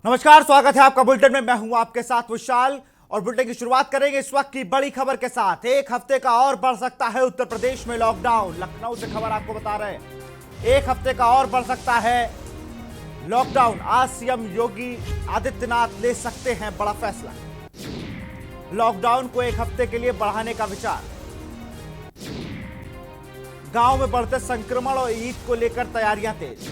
नमस्कार, स्वागत है आपका बुलेटिन में। मैं हूं आपके साथ विशाल और बुलेटिन की शुरुआत करेंगे इस वक्त की बड़ी खबर के साथ। एक हफ्ते का और बढ़ सकता है उत्तर प्रदेश में लॉकडाउन। लखनऊ से खबर आपको बता रहे हैं, एक हफ्ते का और बढ़ सकता है लॉकडाउन। आज सीएम योगी आदित्यनाथ ले सकते हैं बड़ा फैसला। लॉकडाउन को एक हफ्ते के लिए बढ़ाने का विचार। गांव में बढ़ते संक्रमण और ईद को लेकर तैयारियां तेज।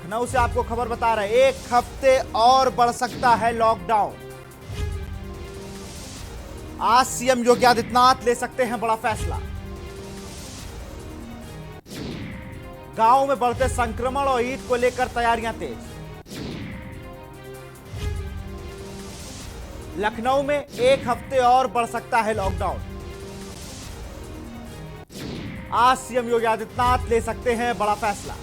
लखनऊ से आपको खबर बता रहे हैं, एक हफ्ते और बढ़ सकता है लॉकडाउन। आज सीएम योगी आदित्यनाथ ले सकते हैं बड़ा फैसला। गांव में बढ़ते संक्रमण और ईद को लेकर तैयारियां तेज। लखनऊ में एक हफ्ते और बढ़ सकता है लॉकडाउन। आज सीएम योगी आदित्यनाथ ले सकते हैं बड़ा फैसला।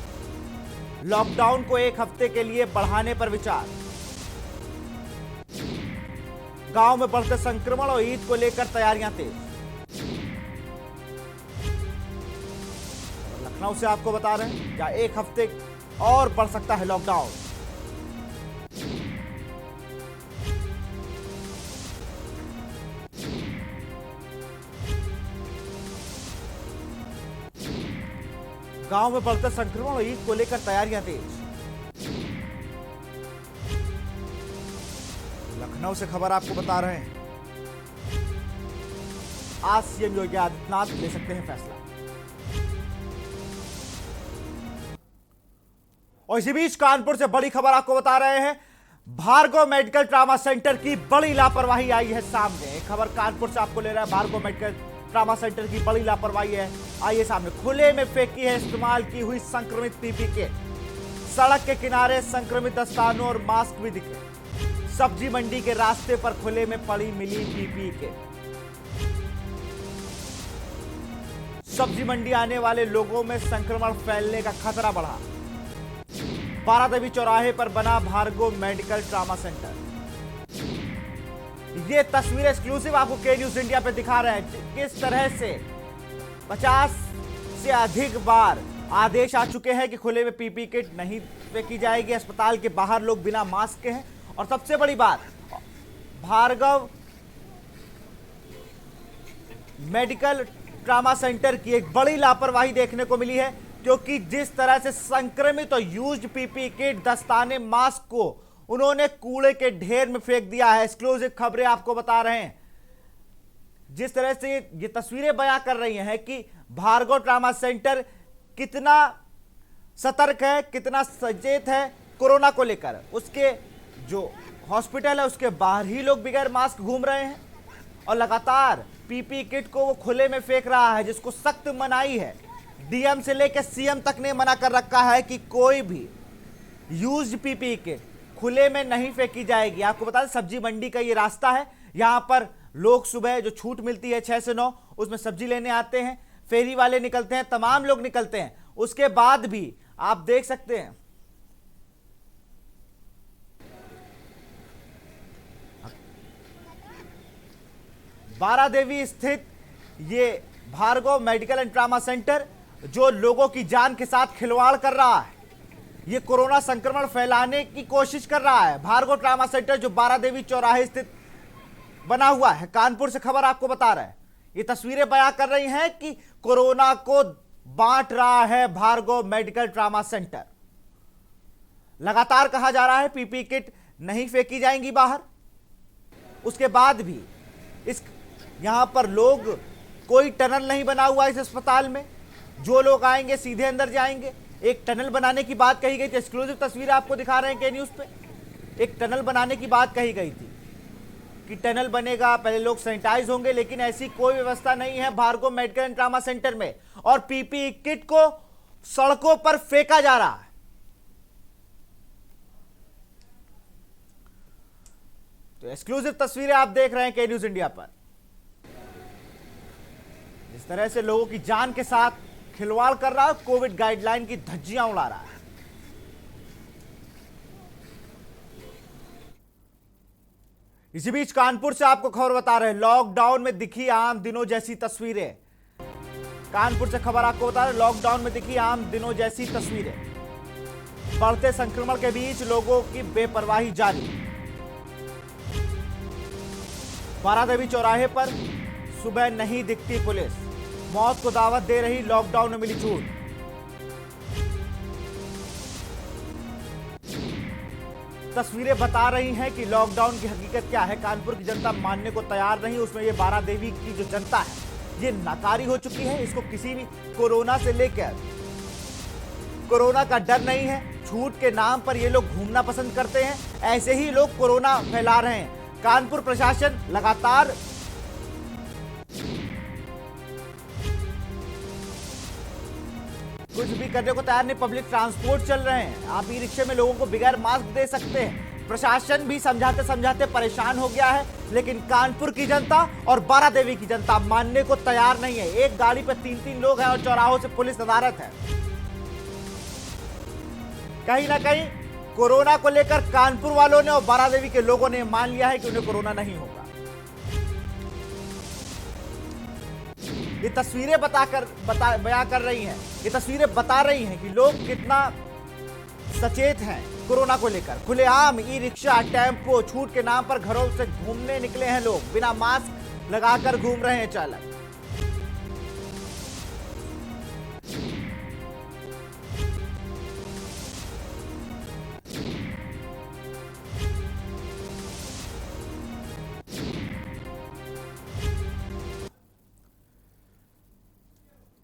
लॉकडाउन को एक हफ्ते के लिए बढ़ाने पर विचार। गांव में बढ़ते संक्रमण और ईद को लेकर तैयारियां तेज। लखनऊ से आपको बता रहे हैं, क्या एक हफ्ते और बढ़ सकता है लॉकडाउन। गांव में बढ़ते संक्रमण और ईद को लेकर तैयारियां तेज। लखनऊ से खबर आपको बता रहे हैं, आज सीएम योगी आदित्यनाथ ले सकते हैं फैसला। और इसी बीच कानपुर से बड़ी खबर आपको बता रहे हैं, भार्गव मेडिकल ट्रामा सेंटर की बड़ी लापरवाही आई है सामने। खबर कानपुर से आपको ले रहा है, भार्गव मेडिकल ट्रामा सेंटर की बड़ी लापरवाही है आइए सामने। खुले में फेंकी है इस्तेमाल की हुई संक्रमित पीपी किट। सड़क के किनारे संक्रमित दस्तानों और मास्क भी दिखे। सब्जी मंडी के रास्ते पर खुले में पड़ी मिली पीपी किट। सब्जी मंडी आने वाले लोगों में संक्रमण फैलने का खतरा बढ़ा। बारादेवी चौराहे पर बना भार्गव मेडिकल ट्रामा सेंटर। ये तस्वीर एक्सक्लूसिव आपको के न्यूज इंडिया पे दिखा रहे हैं, किस तरह से 50 से अधिक बार आदेश आ चुके हैं कि खुले में पीपी किट नहीं फेंकी जाएगी। अस्पताल के बाहर लोग बिना मास्क के हैं। और सबसे बड़ी बात, भार्गव मेडिकल ट्रामा सेंटर की एक बड़ी लापरवाही देखने को मिली है, क्योंकि जिस तरह से संक्रमित और यूज्ड पीपी किट, दस्ताने, मास्क को उन्होंने कूड़े के ढेर में फेंक दिया है। एक्सक्लूसिव खबरें आपको बता रहे हैं, जिस तरह से ये तस्वीरें बयां कर रही हैं कि भार्गव ट्रामा सेंटर कितना सतर्क है, कितना सचेत है कोरोना को लेकर। उसके जो हॉस्पिटल है उसके बाहर ही लोग बगैर मास्क घूम रहे हैं और लगातार पीपी किट को वो खुले में फेंक रहा है, जिसको सख्त मनाही है। डीएम से लेकर सीएम तक ने मना कर रखा है कि कोई भी यूज्ड पीपी किट खुले में नहीं फेंकी जाएगी। आपको बता दें, सब्जी मंडी का ये रास्ता है, यहां पर लोग सुबह जो छूट मिलती है 6 से 9 उसमें सब्जी लेने आते हैं। फेरी वाले निकलते हैं, तमाम लोग निकलते हैं। उसके बाद भी आप देख सकते हैं बारादेवी स्थित ये Bhargav medical and trauma centre जो लोगों की जान के साथ खिलवाड़ कर रहा है, ये कोरोना संक्रमण फैलाने की कोशिश कर रहा है। भार्गव ट्रामा सेंटर जो बारादेवी चौराहे स्थित बना हुआ है। कानपुर से खबर आपको बता रहा है, ये तस्वीरें बयां कर रही हैं कि कोरोना को बांट रहा है भार्गव मेडिकल ट्रामा सेंटर। लगातार कहा जा रहा है पीपी किट नहीं फेंकी जाएंगी बाहर। उसके बाद भी इस यहां पर लोग, कोई टनल नहीं बना हुआ इस अस्पताल में, जो लोग आएंगे सीधे अंदर जाएंगे। एक टनल बनाने की बात कही गई थी, एक्सक्लूसिव तस्वीर आपको दिखा रहे हैं के न्यूज पे। एक टनल बनाने की बात कही गई थी कि टनल बनेगा, पहले लोग सैनिटाइज होंगे, लेकिन ऐसी कोई व्यवस्था नहीं है Bhargav medical and trauma centre में। और पीपी किट को सड़कों पर फेंका जा रहा है। तो एक्सक्लूसिव तस्वीरें आप देख रहे हैं के न्यूज इंडिया पर, जिस तरह से लोगों की जान के साथ खिलवाड़ कर रहा है, कोविड गाइडलाइन की धज्जियां उड़ा रहा है। इसी बीच कानपुर से आपको खबर बता रहे हैं, लॉकडाउन में दिखी आम दिनों जैसी तस्वीरें। कानपुर से खबर आपको बता रहे, लॉकडाउन में दिखी आम दिनों जैसी तस्वीरें। बढ़ते संक्रमण के बीच लोगों की बेपरवाही जारी। बारादेवी चौराहे पर सुबह नहीं दिखती पुलिस, मौत को दावत दे रही लॉकडाउन में मिली छूट। तस्वीरें बता रही हैं कि लॉकडाउन की हकीकत क्या है। कानपुर की जनता मानने को तैयार नहीं, उसमें ये बारादेवी की जो जनता है ये नाकारी हो चुकी है। इसको किसी भी कोरोना से लेकर कोरोना का डर नहीं है। छूट के नाम पर ये लोग घूमना पसंद करते हैं, ऐसे ही लोग कोरोना फैला रहे हैं। कानपुर प्रशासन लगातार कुछ भी करने को तैयार नहीं। पब्लिक ट्रांसपोर्ट चल रहे हैं, आप ई रिक्शे में लोगों को बगैर मास्क दे सकते हैं। प्रशासन भी समझाते समझाते परेशान हो गया है, लेकिन कानपुर की जनता और बारादेवी की जनता मानने को तैयार नहीं है। एक गाड़ी पर 3-3 लोग हैं और चौराहों से पुलिस नदारत है। कहीं ना कहीं कोरोना को लेकर कानपुर वालों ने और बारादेवी के लोगों ने मान लिया है कि उन्हें कोरोना नहीं होगा। ये तस्वीरें बयां कर रही हैं, ये तस्वीरें बता रही हैं कि लोग कितना सचेत हैं कोरोना को लेकर। खुलेआम ई रिक्शा, टेम्पो, छूट के नाम पर घरों से घूमने निकले हैं लोग, बिना मास्क लगाकर घूम रहे हैं चालक।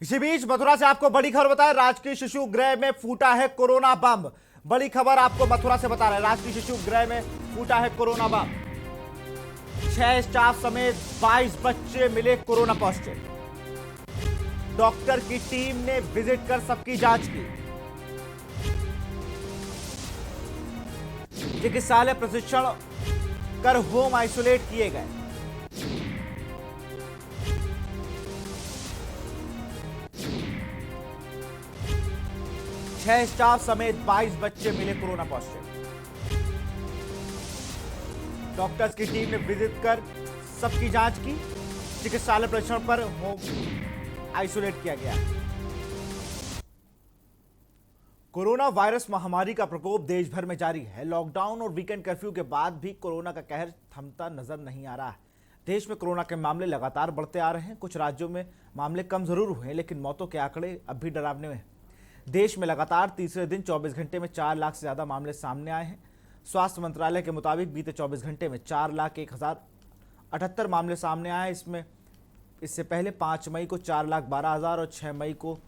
इसी बीच मथुरा से आपको बड़ी खबर बताएं, राजकीय शिशु गृह में फूटा है कोरोना बम। बड़ी खबर आपको मथुरा से बता रहे हैं, राजकीय शिशु गृह में फूटा है कोरोना बम। 6 स्टाफ समेत 22 बच्चे मिले कोरोना पॉजिटिव। डॉक्टर की टीम ने विजिट कर सबकी जांच की। चिकित्सालय प्रशिक्षण कर होम आइसोलेट किए गए। छह स्टाफ समेत 22 बच्चे मिले कोरोना पॉजिटिव। डॉक्टर्स की टीम ने विजिट कर सबकी जांच की। चिकित्सालय परीक्षण पर होम आइसोलेट किया गया। कोरोना वायरस महामारी का प्रकोप देश भर में जारी है। लॉकडाउन और वीकेंड कर्फ्यू के बाद भी कोरोना का कहर थमता नजर नहीं आ रहा है। देश में कोरोना के मामले लगातार बढ़ते आ रहे हैं। कुछ राज्यों में मामले कम जरूर हुए हैं, लेकिन मौतों के आंकड़े अब भी डरावने हैं। देश में लगातार तीसरे दिन 24 घंटे में 4 लाख से ज्यादा मामले सामने आए हैं। स्वास्थ्य मंत्रालय के मुताबिक बीते 24 घंटे में 4,01,078 मामले सामने आए। इससे पहले 5 मई को 4,12,000 और 6 मई को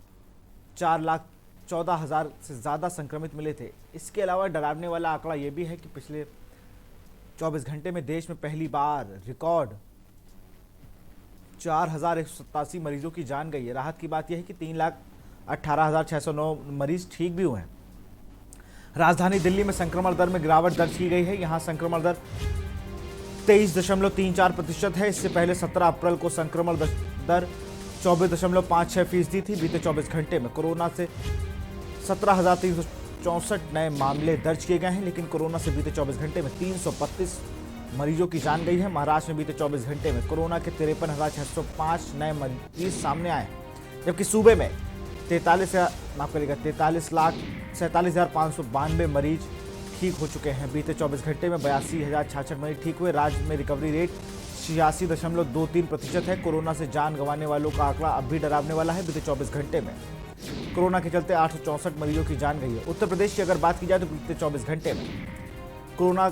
4,14,000 से ज्यादा संक्रमित मिले थे। इसके अलावा डरावने वाला आंकड़ा यह भी है कि पिछले 24 घंटे में देश में पहली बार रिकॉर्ड 4,187 मरीजों की जान गई है। राहत की बात यह है कि 3,18,609 मरीज ठीक भी हुए हैं। राजधानी दिल्ली में संक्रमण दर में गिरावट दर्ज की गई है। यहां संक्रमण दर 23.34% है। इससे पहले 17 अप्रैल को संक्रमण दर 24.56% थी। बीते 24 घंटे में कोरोना से 17,364 नए मामले दर्ज किए गए हैं, लेकिन कोरोना से बीते 24 घंटे में 332 मरीजों की जान गई है। महाराष्ट्र में बीते 24 घंटे में कोरोना के 53,605 नए मरीज सामने आए, जबकि सूबे में 43,47,592 मरीज ठीक हो चुके हैं। बीते 24 घंटे में 82,066 मरीज ठीक हुए। राज्य में रिकवरी रेट 86.23% है। कोरोना से जान गंवाने वालों का आंकड़ा अब भी डरावने वाला है। बीते 24 घंटे में कोरोना के चलते 864 मरीजों की जान गई है। उत्तर प्रदेश की अगर बात की जाए तो बीते 24 घंटे में कोरोना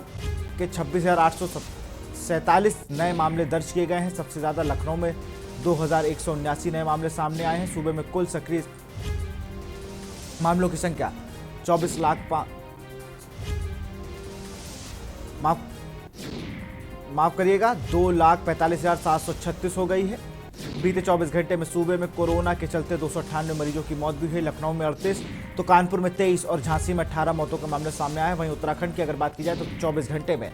के 26,847 नए मामले दर्ज किए गए हैं। सबसे ज्यादा लखनऊ में 2,179 नए मामले सामने आए हैं। सूबे में कुल सक्रिय मामलों की संख्या 24 लाख माफ करिएगा 2,45,736 हो गई है। बीते 24 घंटे में सूबे में कोरोना के चलते 298 मरीजों की मौत भी हुई। लखनऊ में 38, तो कानपुर में 23 और झांसी में 18 मौतों के मामले सामने आए। वहीं उत्तराखंड की अगर बात की जाए तो 24 घंटे में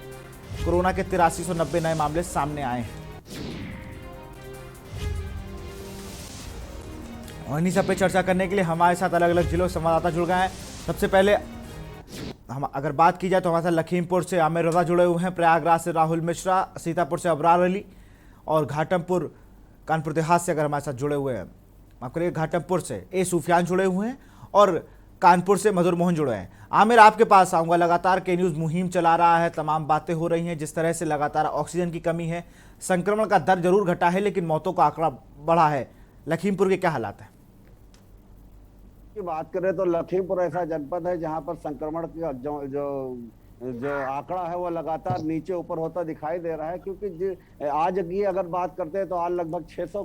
कोरोना के 8390 नए मामले सामने आए हैं। और इन्हीं सब पे चर्चा करने के लिए हमारे साथ अलग अलग जिलों से संवाददाता जुड़ गए हैं। सबसे पहले हम अगर बात की जाए तो हमारे साथ लखीमपुर से आमिर रजा जुड़े हुए हैं, प्रयागराज से राहुल मिश्रा, सीतापुर से अबरार अली और घाटमपुर कानपुर देहात से अगर हमारे साथ जुड़े हुए हैं माफ करिए घाटमपुर से ए सुफियान जुड़े हुए हैं और कानपुर से मधुर मोहन जुड़े हैं। आमिर, आपके पास आऊंगा। लगातार के न्यूज मुहिम चला रहा है, तमाम बातें हो रही हैं, जिस तरह से लगातार ऑक्सीजन की कमी है, संक्रमण का दर जरूर घटा है लेकिन मौतों का आंकड़ा बढ़ा है। लखीमपुर के क्या हालात है? की बात करें तो लखीमपुर ऐसा जनपद है जहां पर संक्रमण का जो आंकड़ा है वो लगातार नीचे ऊपर होता दिखाई दे रहा है, क्योंकि आज की अगर बात करते हैं तो आज लगभग 600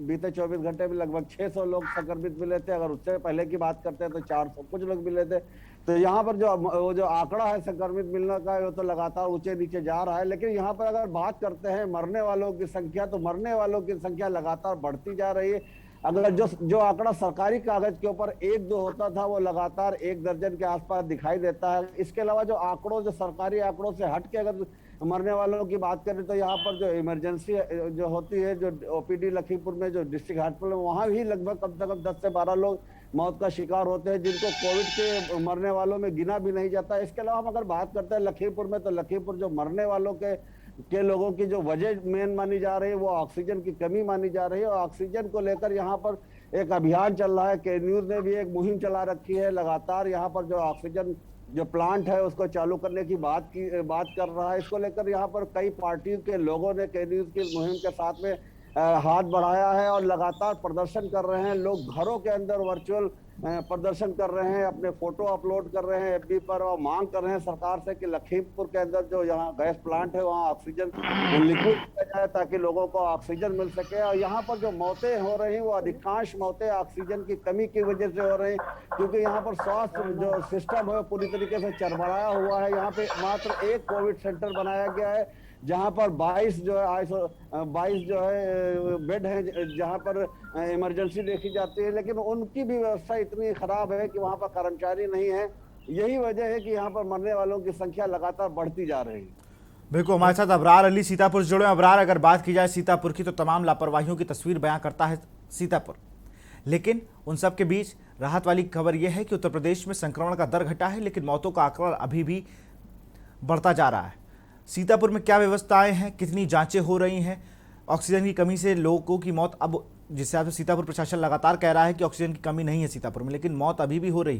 बीते 24 घंटे में लगभग 600 लोग संक्रमित मिले थे। अगर उससे पहले की बात करते हैं तो 400 कुछ लोग मिले थे। तो यहाँ पर जो आंकड़ा है संक्रमित मिलने का वो तो लगातार ऊंचे नीचे जा रहा है। लेकिन यहाँ पर अगर बात करते हैं मरने वालों की संख्या, तो मरने वालों की संख्या लगातार बढ़ती जा रही है। अगर जो आंकड़ा सरकारी कागज के ऊपर 1-2 होता था वो लगातार 1 दर्जन के आसपास दिखाई देता है। इसके अलावा जो सरकारी आंकड़ों से हट के अगर मरने वालों की बात करें तो यहाँ पर जो इमरजेंसी जो होती है, जो ओपीडी लखीमपुर में जो डिस्ट्रिक्ट हॉस्पिटल, वहाँ भी लगभग कम से कम 10 से 12 लोग मौत का शिकार होते हैं, जिनको कोविड के मरने वालों में गिना भी नहीं जाता। इसके अलावा हम अगर बात करते हैं लखीमपुर में, तो लखीमपुर जो मरने वालों के लोगों की जो वजह मेन मानी जा रही है वो ऑक्सीजन की कमी मानी जा रही है। और ऑक्सीजन को लेकर यहाँ पर एक अभियान चल रहा है। के न्यूज ने भी एक मुहिम चला रखी है। लगातार यहाँ पर जो ऑक्सीजन जो प्लांट है उसको चालू करने की बात कर रहा है। इसको लेकर यहाँ पर कई पार्टियों के लोगों ने के न्यूज की मुहिम के साथ में हाथ बढ़ाया है और लगातार प्रदर्शन कर रहे हैं। लोग घरों के अंदर वर्चुअल प्रदर्शन कर रहे हैं, अपने फोटो अपलोड कर रहे हैं एफबी पर और मांग कर रहे हैं सरकार से कि लखीमपुर के अंदर जो यहाँ गैस प्लांट है वहाँ ऑक्सीजन लिक्विड किया जाए ताकि लोगों को ऑक्सीजन मिल सके। और यहाँ पर जो मौतें हो रही हैं वो अधिकांश मौतें ऑक्सीजन की कमी की वजह से हो रही हैं, क्योंकि यहाँ पर स्वास्थ्य जो सिस्टम है पूरी तरीके से चरमराया हुआ है। यहाँ पे मात्र एक कोविड सेंटर बनाया गया है जहां पर 22 जो है बेड है जहां पर इमरजेंसी देखी जाती है, लेकिन उनकी भी व्यवस्था इतनी खराब है कि वहां पर कर्मचारी नहीं है। यही वजह है कि यहाँ पर मरने वालों की संख्या लगातार बढ़ती जा रही है। बिल्कुल, हमारे साथ अबरार अली सीतापुर से जुड़े। अबरार, अगर बात की जाए सीतापुर की तो तमाम लापरवाहियों की तस्वीर बयां करता है सीतापुर, लेकिन उन सब के बीच राहत वाली खबर यह है कि उत्तर प्रदेश में संक्रमण का दर घटा है लेकिन मौतों का आंकड़ा अभी भी बढ़ता जा रहा है। सीतापुर में क्या व्यवस्थाएं हैं, कितनी जांचें हो रही हैं? ऑक्सीजन की कमी से लोगों की मौत, अब जिस हिसाब से सीतापुर प्रशासन लगातार कह रहा है कि ऑक्सीजन की कमी नहीं है सीतापुर में, लेकिन मौत अभी भी हो रही।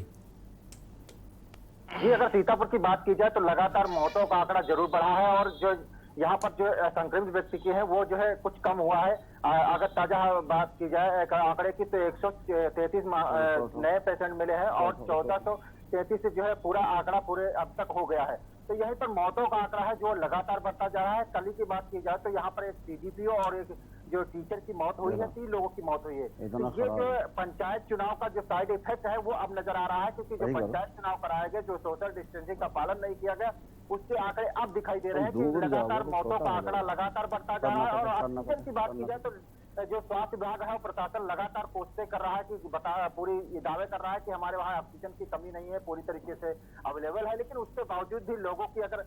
जी, अगर सीतापुर की बात की जाए तो लगातार मौतों का आंकड़ा जरूर बढ़ा है और जो यहाँ पर जो संक्रमित व्यक्ति की है वो जो है कुछ कम हुआ है। अगर ताजा बात की जाए आंकड़े की तो 133 नए पेशेंट मिले हैं और 1433 जो है पूरा आंकड़ा पूरे अब तक हो गया है। तो यहीं पर मौतों का आंकड़ा है जो लगातार बढ़ता जा रहा है। कल की बात की जाए तो यहाँ पर एक सीडीपीओ और एक जो टीचर की मौत हुई है, 3 लोगों की मौत हुई है। तो ये जो पंचायत चुनाव का जो साइड इफेक्ट है वो अब नजर आ रहा है, क्योंकि जो पंचायत चुनाव कराया गया, जो सोशल डिस्टेंसिंग का पालन नहीं किया गया, उसके आंकड़े अब दिखाई दे रहे हैं कि लगातार मौतों का आंकड़ा लगातार बढ़ता जा रहा है। और ऑक्सीजन की बात की जाए तो जो स्वास्थ्य विभाग है प्रशासन लगातार कोशिशें कर रहा है कि पूरी दावे कर रहा है कि हमारे वहाँ ऑक्सीजन की कमी नहीं है, पूरी तरीके से अवेलेबल है। लेकिन उसके बावजूद भी लोगों की अगर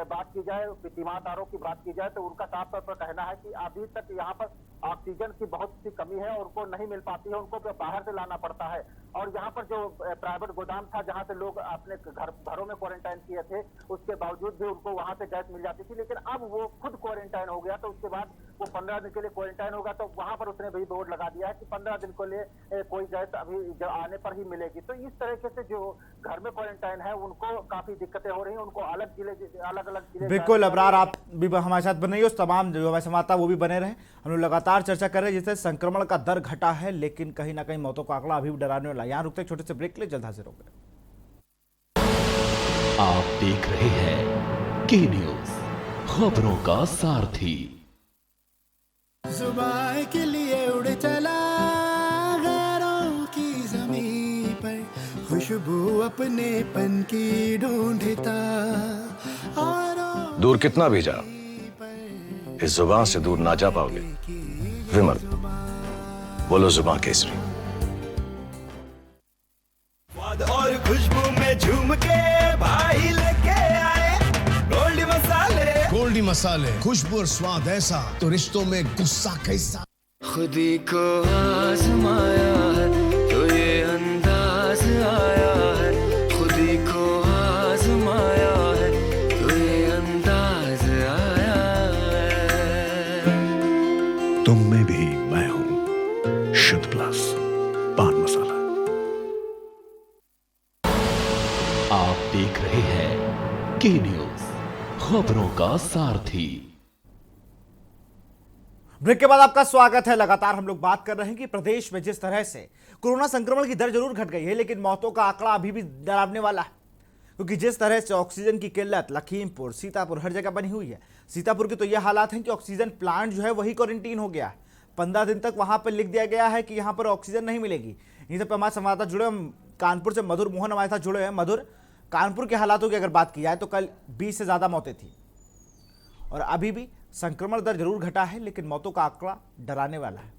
बात की जाए, बीमादारों की बात की जाए, तो उनका साफ तौर पर कहना है कि अभी तक यहाँ पर ऑक्सीजन की बहुत सी कमी है और उनको नहीं मिल पाती है, उनको बाहर से लाना पड़ता है। और यहाँ पर जो प्राइवेट गोदाम था जहाँ से लोग अपने घरों में क्वारंटाइन किए थे, उसके बावजूद भी उनको वहां से गैस मिल जाती थी। लेकिन अब वो खुद क्वारंटाइन हो गया, तो उसके बाद वो 15 दिन के लिए क्वारंटाइन होगा। तो वहां पर उसने भी बोर्ड लगा दिया है कि 15 दिन के लिए कोई गैस अभी जब आने पर ही मिलेगी। तो इस तरीके से जो घर में क्वारंटाइन है उनको काफी दिक्कतें हो रही हैं, उनको अलग अलग जिले। बिल्कुल अबरार, आप भी हमारे साथ बने, उस तमाम जो हमारे संवाददाता वो भी बने रहे। हम लोग लगातार चर्चा कर रहे हैं जिससे संक्रमण का दर घटा है लेकिन कहीं ना कहीं मौतों का आंकड़ा अभी भी डराने वाला। यहाँ रुकते छोटे से ब्रेक के लिए, जल्द हाजिर होंगे। आप देख रहे हैं के न्यूज, खबरों का सारथी। जुबान के लिए उड़ चला गैरों की ज़मीं पर, खुशबू अपने पन की ढूंढता। दूर कितना भी जा, इस जुबान से दूर ना जा पाओगे। विमल, बोलो जुबान केसरी। और खुशबू में झूम के भाई लेके आए गोल्डी मसाले। गोल्डी मसाले, खुशबू और स्वाद ऐसा तो रिश्तों में गुस्सा कैसा। खुदी को आजमाया है तो ये अंदाज आया है, खुदी को आजमाया है तो ये अंदाज आया है। तुम में भी मैं हूं शुद्ध प्लस। आप देख रहे हैं के न्यूज, खबरों का सारथी। ब्रेक के बाद आपका स्वागत है। लगातार हम लोग बात कर रहे हैं कि प्रदेश में जिस तरह से कोरोना संक्रमण की दर जरूर घट गई है, लेकिन मौतों का आंकड़ा अभी भी डरावने वाला है, क्योंकि जिस तरह से ऑक्सीजन की किल्लत लखीमपुर, सीतापुर हर जगह बनी हुई है। सीतापुर के तो यह हालात हैं कि ऑक्सीजन प्लांट जो है वही क्वारंटीन हो गया है। 15 दिन तक वहां पर लिख दिया गया है कि यहां पर ऑक्सीजन नहीं मिलेगी। इन्हीं सब पे हमारे संवाददाता जुड़े, हम कानपुर से मधुर मोहन हमारे साथ जुड़े हैं। मधुर, कानपुर के हालातों की अगर बात की जाए तो कल 20 से ज्यादा मौतें थी और अभी भी संक्रमण दर जरूर घटा है, लेकिन मौतों का आंकड़ा डराने वाला है।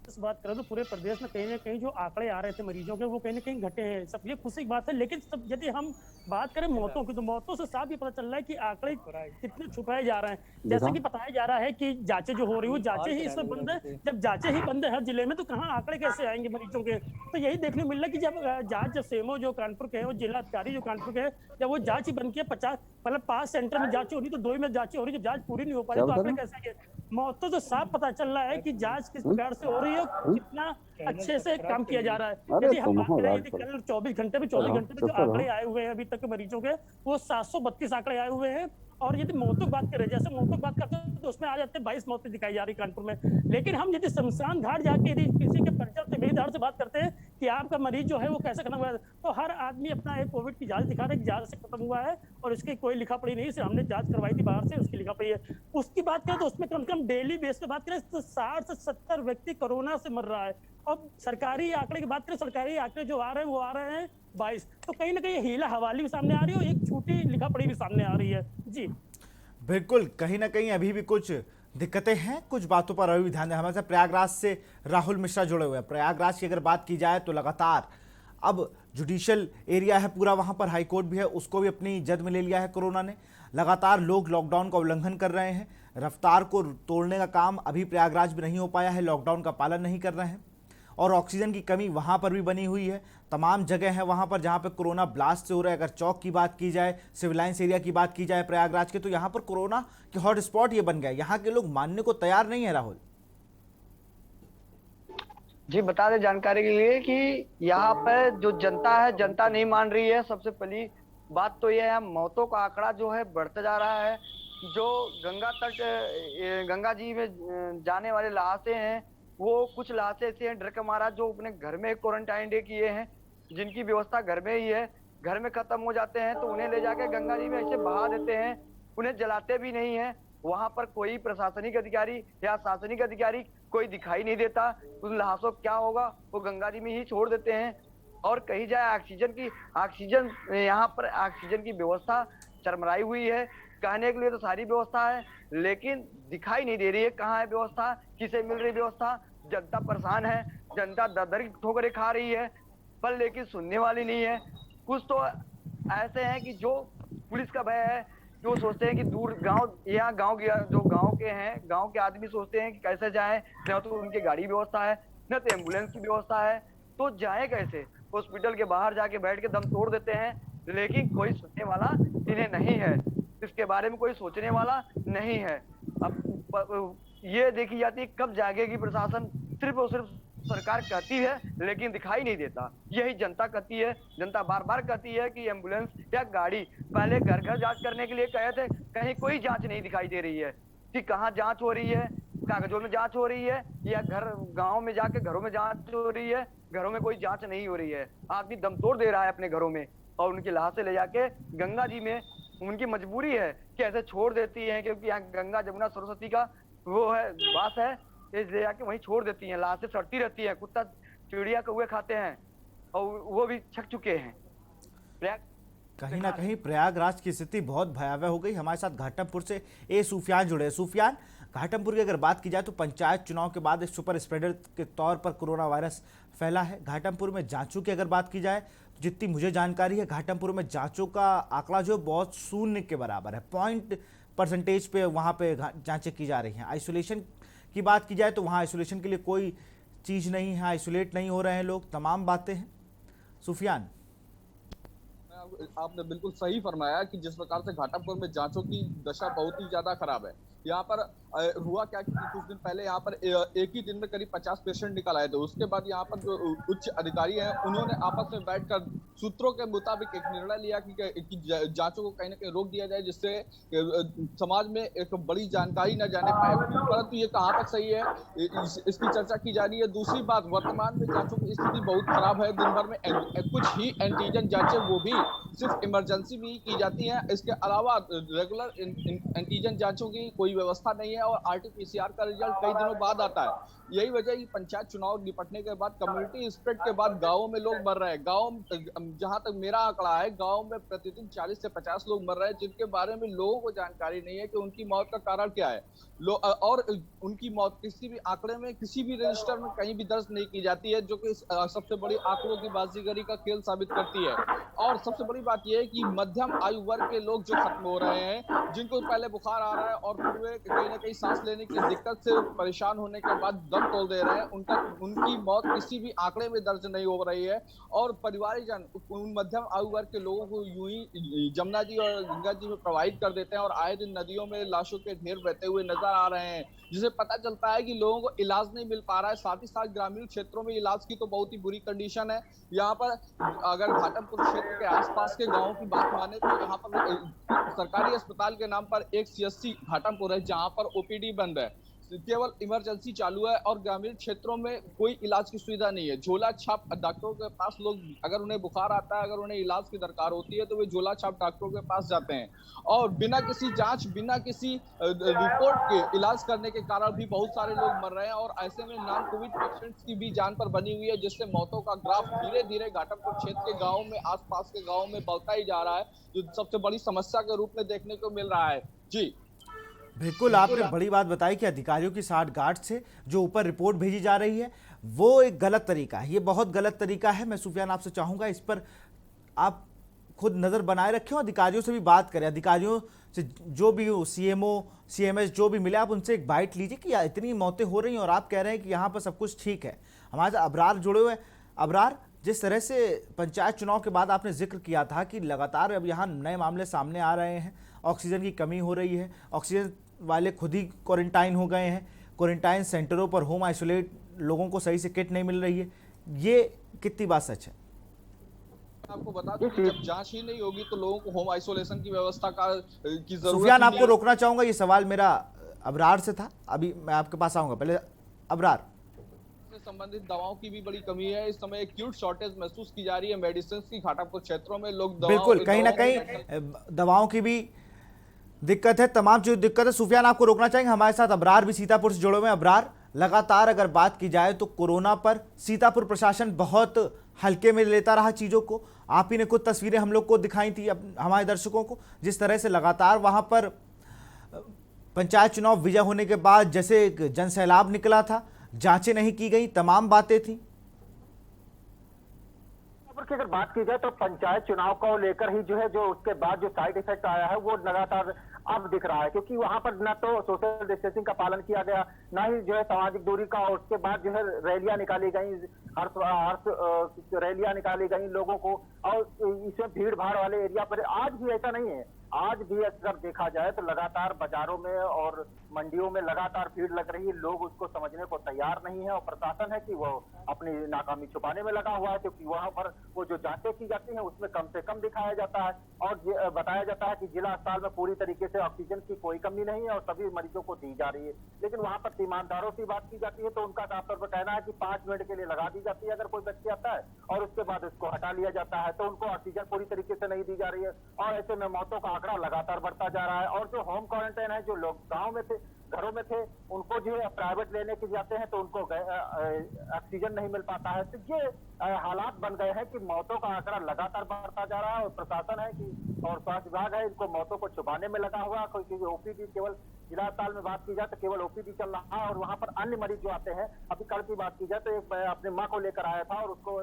इस बात करें तो पूरे प्रदेश में कहीं ना कहीं जो आंकड़े आ रहे थे मरीजों के, वो कहीं ना कहीं घटे हैं। सब ये खुशी की बात है, लेकिन सब यदि हम बात करें मौतों की, तो मौतों से साफ ये पता चल रहा है कि आंकड़े कितने छुपाए जा रहे हैं। जैसे कि बताया जा रहा है कि जांचें जो हो रही है, वो जांचें ही इसमें बंद है। जब जांचें ही बंद है हर जिले में, तो कहाँ आंकड़े कैसे आएंगे मरीजों के? तो यही देखने को मिल रहा है कि जब जांच, जब सेमो जो कानपुर के है, वो जिला अधिकारी जो कानपुर के है, जब वो जांच ही बंद किया, 50 मतलब 5 सेंटर में जांच हो रही, तो 2 में जांचें हो रही, जब जांच पूरी नहीं हो पा रही तो आंकड़े कैसे आएंगे? मौतों से साफ पता चल रहा है कि जांच किस प्रकार से हो रही है, कितना अच्छे से काम किया जा रहा है। यदि हम बात करें, यदि कल 24 घंटे में जो आंकड़े आए हुए हैं अभी तक मरीजों के, वो 732 आंकड़े आए हुए हैं। और यदि मौतों की बात करें, जैसे मौतों की बात करते हैं तो उसमें आ जाते हैं 22 मौतें दिखाई जा रही कानपुर में। लेकिन हम यदि शमशान घाट जाके यदि किसी के परिजन से मेरीदार से बात करते हैं कि आपका मरीज जो है वो कैसे खत्म हुआ है, तो हर आदमी अपना एक कोविड की जांच दिखा रहा है कि जांच से खत्म हुआ है और इसकी कोई लिखा पड़ी नहीं, सिर्फ हमने जांच करवाई थी बाहर से, उसकी लिखा पड़ी है। उसकी बात करें तो उसमें कम से कम डेली बेस पे बात करें तो 60 से 70 व्यक्ति कोरोना से मर रहा है। और सरकारी आंकड़े की बात करें, सरकारी आंकड़े जो आ रहे हैं वो आ रहे हैं 22। तो कहीं ना कहीं हीला हवाली भी सामने आ रही है और एक छोटी लिखा पड़ी भी सामने आ रही है। जी बिल्कुल, कहीं ना कहीं अभी भी कुछ दिक्कतें हैं, कुछ बातों पर अभी भी ध्यान दें। हमारे साथ प्रयागराज से राहुल मिश्रा जुड़े हुए हैं। प्रयागराज की अगर बात की जाए तो लगातार अब जुडिशियल एरिया है पूरा, वहां पर हाई कोर्ट भी है, उसको भी अपनी जद में ले लिया है कोरोना ने। लगातार लोग लॉकडाउन का उल्लंघन कर रहे हैं, रफ्तार को तोड़ने का काम अभी प्रयागराज में नहीं हो पाया है, लॉकडाउन का पालन नहीं कर रहे हैं। और ऑक्सीजन की कमी वहाँ पर भी बनी हुई है। तमाम जगह है वहाँ पर जहाँ पे कोरोना ब्लास्ट से हो रहा है। अगर चौक की बात की जाए, सिविल लाइन्स एरिया की बात की जाए प्रयागराज के, तो यहाँ पर कोरोना के हॉट स्पॉट ये बन गया। यहाँ के लोग मानने को तैयार नहीं है। राहुल जी बता दें जानकारी के लिए कि यहाँ पर जो जनता है, जनता नहीं मान रही है। सबसे पहली बात तो यह है, मौतों का आंकड़ा जो है बढ़ता जा रहा है। जो गंगा तट, गंगा जी में जाने वाले लाशें हैं, वो कुछ लाशें ऐसे हैं डर के मारा जो अपने घर में क्वारंटाइन डे किए हैं, जिनकी व्यवस्था घर में ही है, घर में खत्म हो जाते हैं तो उन्हें ले जाके गंगा जी में ऐसे बहा देते हैं, उन्हें जलाते भी नहीं है। वहां पर कोई प्रशासनिक अधिकारी या शासनिक अधिकारी कोई दिखाई नहीं देता। उन लाशों क्या होगा, वो गंगा जी में ही छोड़ देते हैं। और कही जाए ऑक्सीजन यहाँ पर ऑक्सीजन की व्यवस्था चरमराई हुई है। कहने के लिए तो सारी व्यवस्था है, लेकिन दिखाई नहीं दे रही है कहाँ है व्यवस्था, किसे मिल रही व्यवस्था। जनता परेशान है, जनता दर की ठोकरें खा रही है, पर लेकिन सुनने वाली नहीं है। कुछ तो ऐसे हैं कि जो पुलिस का भय है, जो सोचते हैं कि दूर गांव, यहाँ गांव जो गांव के हैं, गांव के आदमी सोचते हैं कि कैसे जाएं, न तो उनकी गाड़ी व्यवस्था है, न तो एम्बुलेंस की व्यवस्था है, तो जाए कैसे। हॉस्पिटल के बाहर जाके बैठ के दम तोड़ देते हैं, लेकिन कोई सुनने वाला इन्हें नहीं है, इसके बारे में कोई सोचने वाला नहीं है। अब ये देखी जाती है कब जागेगी प्रशासन। सिर्फ और सिर्फ सरकार कहती है लेकिन दिखाई नहीं देता। यही जनता कहती है, जनता बार बार कहती है कि एम्बुलेंस या गाड़ी। पहले घर घर जांच करने के लिए कहे थे, कहीं कोई जांच नहीं दिखाई दे रही है कि कहाँ जांच हो रही है, कागजों में जांच हो रही है या गांव में जाके घरों में जांच हो रही है। घरों में कोई जांच नहीं हो रही है। आदमी दम तोड़ दे रहा है अपने घरों में और उनकी लाशें ले जाके गंगा जी में, उनकी मजबूरी है कि ऐसे छोड़ देती हैं, क्योंकि यहाँ गंगा जमुना सरस्वती का वो है वास है, ले जाके वहीं छोड़ देती हैं। लाशें सड़ती रहती है, कुत्ता चिड़िया कौवे खाते हैं और वो भी छक चुके हैं। कहीं ना कहीं प्रयागराज की स्थिति बहुत भयावह हो गई। हमारे साथ घाटमपुर से ए सूफियान जुड़े। सूफियान, घाटमपुर की अगर बात की जाए तो पंचायत चुनाव के बाद एक सुपर स्प्रेडर के तौर पर कोरोना वायरस फैला है। घाटमपुर में जांचों की अगर बात की जाए तो जितनी मुझे जानकारी है, घाटमपुर में जांचों का आंकड़ा जो बहुत शून्य के बराबर है। 0% पे वहाँ पे जांचें की जा रही हैं। आइसोलेशन की बात की जाए तो वहाँ आइसोलेशन के लिए कोई चीज़ नहीं है, आइसोलेट नहीं हो रहे हैं लोग, तमाम बातें हैं। सूफियान, आपने बिल्कुल सही फरमाया कि जिस प्रकार से घाटमपुर में जांचों की दशा बहुत ही ज्यादा खराब है। यहाँ पर हुआ क्या कि कुछ दिन पहले यहाँ पर एक ही दिन में करीब 50 पेशेंट निकल आए थे। उसके बाद यहाँ पर जो उच्च अधिकारी हैं उन्होंने आपस में बैठकर सूत्रों के मुताबिक एक निर्णय लिया कि जांचों को कहीं ना कहीं रोक दिया जाए, जिससे समाज में एक बड़ी जानकारी न जाने पाए। परंतु ये कहाँ तक सही है इसकी चर्चा की जा रही है। दूसरी बात, वर्तमान में जांचों की स्थिति बहुत खराब है। दिन भर में कुछ ही एंटीजन जांचें, वो भी सिर्फ इमरजेंसी में ही की जाती हैं। इसके अलावा रेगुलर एंटीजन जांचों की कोई व्यवस्था नहीं है और आरटीपीसीआर का रिजल्ट कई दिनों बाद आता है। यही वजह है कि पंचायत चुनाव निपटने के बाद, कम्युनिटी स्प्रेड के बाद गाँव में लोग मर रहे हैं। गाँव, जहां तक मेरा आंकड़ा है, गाँव में प्रतिदिन 40 से 50 लोग मर रहे हैं, जिनके बारे में लोगों को जानकारी नहीं है कि उनकी मौत का कारण क्या है। और उनकी मौत किसी भी आंकड़े में, किसी भी रजिस्टर में कहीं भी दर्ज नहीं की जाती है, जो कि सबसे बड़ी आंकड़ों की बाजीगरी का खेल साबित करती है। और सबसे बड़ी बात यह है कि मध्यम आयु वर्ग के लोग जो खत्म हो रहे हैं, जिनको पहले बुखार आ रहा है और फिर वे कहीं ना कहीं सांस लेने की दिक्कत से परेशान होने के बाद दम तोड़ दे रहे हैं, उनकी मौत किसी भी आंकड़े में दर्ज नहीं हो रही है। और परिवारजन उन मध्यम आयु वर्ग के लोगों को यूं ही जमुना जी और गंगा जी में प्रवाहित कर देते हैं और आए दिन नदियों में लाशों के ढेर बहते हुए नजर आ रहे हैं, जिसे पता चलता है कि लोगों को इलाज नहीं मिल पा रहा है। साथ ही साथ ग्रामीण क्षेत्रों में इलाज की तो बहुत ही बुरी कंडीशन है। यहाँ पर अगर घाटमपुर क्षेत्र के आसपास के गांवों की बात माने तो यहाँ पर सरकारी अस्पताल के नाम पर एक CHC घाटमपुर है, जहाँ पर OPD बंद है, केवल इमरजेंसी चालू है और ग्रामीण क्षेत्रों में कोई इलाज की सुविधा नहीं है। झोला छाप डॉक्टरों के पास लोग, अगर उन्हें बुखार आता है, अगर उन्हें इलाज की दरकार होती है, तो वे झोला छाप डॉक्टरों के पास जाते हैं और बिना किसी जांच, बिना किसी रिपोर्ट के इलाज करने के कारण भी बहुत सारे लोग मर रहे हैं। और ऐसे में नॉन कोविड पेशेंट्स की भी जान पर बनी हुई है, जिससे मौतों का ग्राफ धीरे धीरे घाटमपुर क्षेत्र के गाँव में, आसपास के गाँव में बढ़ता ही जा रहा है, जो सबसे बड़ी समस्या के रूप में देखने को मिल रहा है। जी बिल्कुल, आपने बड़ी बात बताई कि अधिकारियों की साठगांठ से जो ऊपर रिपोर्ट भेजी जा रही है वो एक गलत तरीका है, ये बहुत गलत तरीका है। मैं सुफियान आपसे चाहूंगा इस पर आप खुद नज़र बनाए रखें और अधिकारियों से भी बात करें। अधिकारियों से जो भी CMO CMS जो भी मिले, आप उनसे एक बाइट लीजिए कि इतनी मौतें हो रही हैं और आप कह रहे हैं कि यहाँ पर सब कुछ ठीक है। हमारे साथ अबरार जुड़े हुए हैं। अबरार, जिस तरह से पंचायत चुनाव के बाद आपने जिक्र किया था कि लगातार अब यहाँ नए मामले सामने आ रहे हैं, ऑक्सीजन की कमी हो रही है, ऑक्सीजन वाले खुद ही क्वारंटाइन हो गए हैं, क्वारंटाइन सेंटरों पर होम आइसोलेट लोगों को सही से किट नहीं मिल रही है, ये कितनी बात सच है? आपको बता दूं, जब जांच ही नहीं होगी तो लोगों को होम आइसोलेशन की व्यवस्था की जरूरत। सुफियान, आपको रोकना चाहूंगा, ये सवाल मेरा अबरार से था, अभी मैं आपके पास आऊंगा। पहले अबरार, संबंधित दवाओं की भी बड़ी कमी है। इस समय एक्यूट शॉर्टेज महसूस की जा रही है मेडिसिन की। घाटमपुर क्षेत्रों में लोग बिल्कुल कहीं ना कहीं दवाओं की भी दिक्कत है, तमाम चीज दिक्कत है। सुफियान, आपको रोकना चाहेंगे। हमारे साथ अबरार भी सीतापुर से जुड़े हुए हैं। अबरार, लगातार अगर बात की जाए तो कोरोना पर सीतापुर प्रशासन बहुत हल्के में लेता रहा चीज़ों को। आप ही ने खुद तस्वीरें हम लोग को दिखाई थी, हमारे दर्शकों को, जिस तरह से लगातार वहां पर पंचायत चुनाव विजय होने के बाद जैसे एक जनसैलाब निकला था, जांचें नहीं की गई, तमाम बातें थी। की अगर बात की जाए तो पंचायत चुनाव को लेकर ही जो है, जो उसके बाद जो साइड इफेक्ट आया है वो लगातार अब दिख रहा है, क्योंकि वहां पर न तो सोशल डिस्टेंसिंग का पालन किया गया, ना ही जो है सामाजिक दूरी का। और उसके बाद जो है रैलियां निकाली गई, हर्ष रैलियां निकाली गई लोगों को, और इसमें भीड़ भाड़ वाले एरिया पर आज भी ऐसा नहीं है। आज भी अगर देखा जाए तो लगातार बाजारों में और मंडियों में लगातार भीड़ लग रही है। लोग उसको समझने को तैयार नहीं है और प्रशासन है कि वो अपनी नाकामी छुपाने में लगा हुआ है, क्योंकि वहां पर वो जो जांचें की जाती हैं उसमें कम से कम दिखाया जाता है और बताया जाता है कि जिला अस्पताल में पूरी तरीके से ऑक्सीजन की कोई कमी नहीं है और सभी मरीजों को दी जा रही है। लेकिन वहां पर ईमानदारों से बात की जाती है तो उनका साफ तौर पर कहना है कि 5 मिनट के लिए लगा दी जाती है अगर कोई व्यक्ति आता है, और उसके बाद उसको हटा लिया जाता है, तो उनको ऑक्सीजन पूरी तरीके से नहीं दी जा रही है। और ऐसे में मौतों का आंकड़ा लगातार बढ़ता जा रहा है। और जो होम क्वारंटाइन है, जो लोग गाँव में थे, घरों में थे, उनको जो है प्राइवेट लेने के जाते हैं तो उनको ऑक्सीजन नहीं मिल पाता है। तो ये हालात बन गए हैं कि मौतों का आंकड़ा लगातार बढ़ता जा रहा है और प्रशासन है कि और स्वास्थ्य विभाग है इनको मौतों को छुपाने में लगा हुआ है। क्योंकि OPD केवल जिला अस्पताल में बात की जाए तो केवल OPD चल रहा है और वहां पर अन्य मरीज जो आते हैं, अभी कल की बात की जाए तो एक अपनी माँ को लेकर आया था और उसको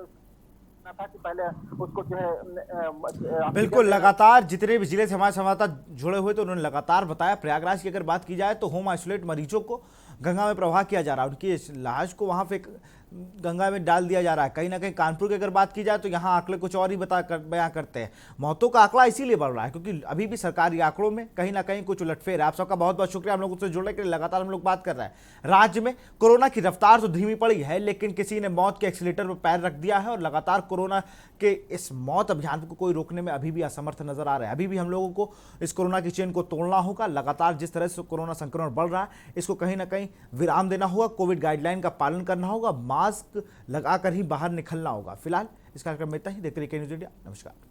था कि पहले उसको जो है बिल्कुल लगातार जितने भी जिले से हमारे संवाददाता जुड़े हुए तो उन्होंने लगातार बताया। प्रयागराज की अगर बात की जाए तो होम आइसोलेट मरीजों को गंगा में प्रवाह किया जा रहा है, उनकी लाश को वहाँ फेंक गंगा में डाल दिया जा रहा है। कहीं ना कहीं कानपुर की अगर बात की जाए तो यहाँ आंकड़े कुछ और ही बयां करते हैं। मौतों का आंकड़ा इसीलिए बढ़ रहा है क्योंकि अभी भी सरकारी आंकड़ों में कहीं ना कहीं कुछ उलटफेर है। आप सबका बहुत बहुत शुक्रिया हम लोग उससे जुड़ने के लिए। लगातार हम लोग बात कर रहे हैं, राज्य में कोरोना की रफ्तार तो धीमी पड़ी है, लेकिन किसी ने मौत के एक्सीलेटर पर पैर रख दिया है और लगातार कोरोना के इस मौत अभियान को कोई रोकने में अभी भी असमर्थ नजर आ रहा है। अभी भी हम लोगों को इस कोरोना की चेन को तोड़ना होगा। लगातार जिस तरह से कोरोना संक्रमण बढ़ रहा है, इसको कहीं ना कहीं विराम देना होगा। कोविड गाइडलाइन का पालन करना होगा, मास्क लगाकर ही बाहर निकलना होगा। फिलहाल इस कार्यक्रम में इतना ही। देखते रहिए के न्यूज़ इंडिया। नमस्कार।